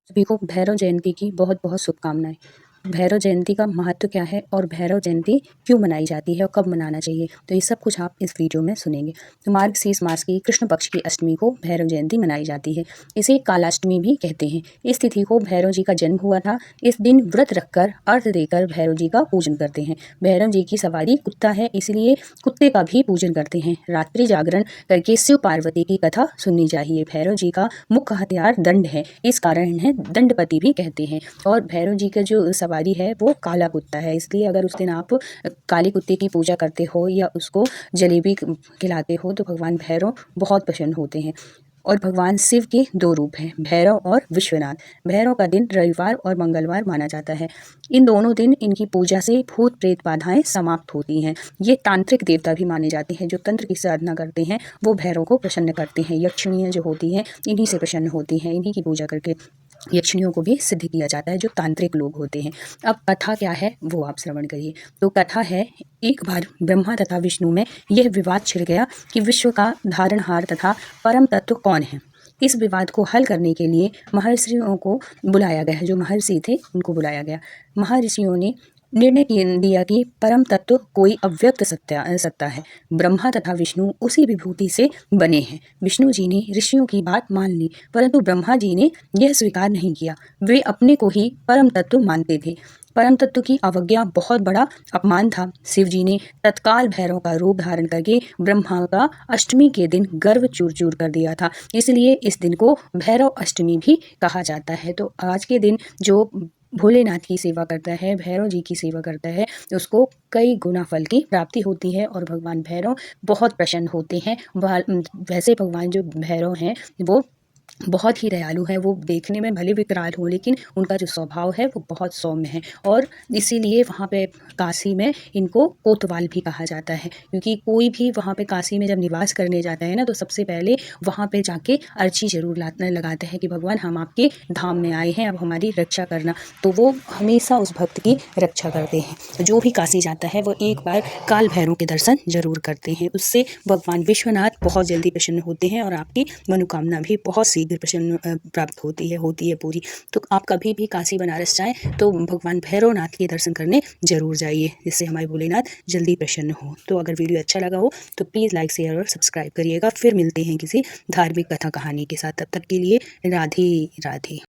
सभी को भैरव जयंती की बहुत बहुत शुभकामनाएं। भैरव जयंती का महत्व क्या है और भैरव जयंती क्यों मनाई जाती है और कब मनाना चाहिए, तो ये सब कुछ आप इस वीडियो में सुनेंगे। तो मार्गशीर्ष मास की कृष्ण पक्ष की अष्टमी को भैरव जयंती मनाई जाती है। इसे कालाष्टमी भी कहते हैं। इस तिथि को भैरव जी का जन्म हुआ था। इस दिन व्रत रखकर अर्घ देकर भैरव जी का पूजन करते हैं। भैरव जी की सवारी कुत्ता है, इसलिए कुत्ते का भी पूजन करते हैं। रात्रि जागरण करके शिव पार्वती की कथा सुननी चाहिए। भैरव जी का मुख्य हथियार दंड है, इस कारण इन्हें दंडपति भी कहते हैं। और भैरव जी का जो सवारी है वो काला कुत्ता है, इसलिए अगर उस दिन आप काले कुत्ते की पूजा करते हो या उसको जलेबी खिलाते हो तो भगवान भैरव बहुत प्रसन्न होते हैं। और भगवान शिव के दो रूप हैं, भैरव और विश्वनाथ। भैरव का दिन रविवार और मंगलवार माना जाता है। इन दोनों दिन इनकी पूजा से भूत प्रेत बाधाएं समाप्त होती हैं। ये तांत्रिक देवता भी माने जाते हैं। जो तंत्र की साधना करते हैं वो भैरव को प्रसन्न करते हैं। यक्षिणियाँ जो होती हैं इन्हीं से प्रसन्न होती हैं। इन्हीं की पूजा करके यक्षिणियों को भी सिद्ध किया जाता है, जो तांत्रिक लोग होते हैं। अब कथा क्या है वो आप श्रवण करिए। तो कथा है, एक बार ब्रह्मा तथा विष्णु में यह विवाद छिड़ गया कि विश्व का धारणहार तथा परम तत्व कौन है। इस विवाद को हल करने के लिए महर्षियों को बुलाया गया। जो महर्षि थे उनको बुलाया गया। महर्षियों ने निर्णय दिया कि परम तत्व कोई अव्यक्त सत्ता है। ब्रह्मा तथा विष्णु उसी विभूति से बने हैं। विष्णु जी ने ऋषियों की बात मान ली, परंतु ब्रह्मा जी ने यह स्वीकार नहीं किया। वे अपने को ही परम तत्व मानते थे। परम तत्व की अवज्ञा बहुत बड़ा अपमान था। शिव जी ने तत्काल भैरव का रूप धारण करके ब्रह्मा का अष्टमी के दिन गर्व चूर चूर कर दिया था। इसलिए इस दिन को भैरव अष्टमी भी कहा जाता है। तो आज के दिन जो भोलेनाथ की सेवा करता है, भैरव जी की सेवा करता है, उसको कई गुना फल की प्राप्ति होती है और भगवान भैरव बहुत प्रसन्न होते हैं। वैसे भगवान जो भैरव हैं वो बहुत ही दयालु है। वो देखने में भले विकराल हो, लेकिन उनका जो स्वभाव है वो बहुत सौम्य है। और इसीलिए वहाँ पे काशी में इनको कोतवाल भी कहा जाता है, क्योंकि कोई भी वहाँ पे काशी में जब निवास करने जाता है ना, तो सबसे पहले वहाँ पे जाके अर्जी जरूर लगाते हैं कि भगवान हम आपके धाम में आए हैं, अब हमारी रक्षा करना। तो वो हमेशा उस भक्त की रक्षा करते हैं। जो भी काशी जाता है वो एक बार काल भैरव के दर्शन जरूर करते हैं। उससे भगवान विश्वनाथ बहुत जल्दी प्रसन्न होते हैं और आपकी मनोकामना भी बहुत शीघ्र प्रसन्न प्राप्त होती है पूरी। तो आप कभी भी काशी बनारस जाएं तो भगवान भैरवनाथ के दर्शन करने जरूर जाइए, जिससे हमारे भोलेनाथ जल्दी प्रसन्न हो। तो अगर वीडियो अच्छा लगा हो तो प्लीज़ लाइक शेयर और सब्सक्राइब करिएगा। फिर मिलते हैं किसी धार्मिक कथा कहानी के साथ। तब तक के लिए राधे राधे।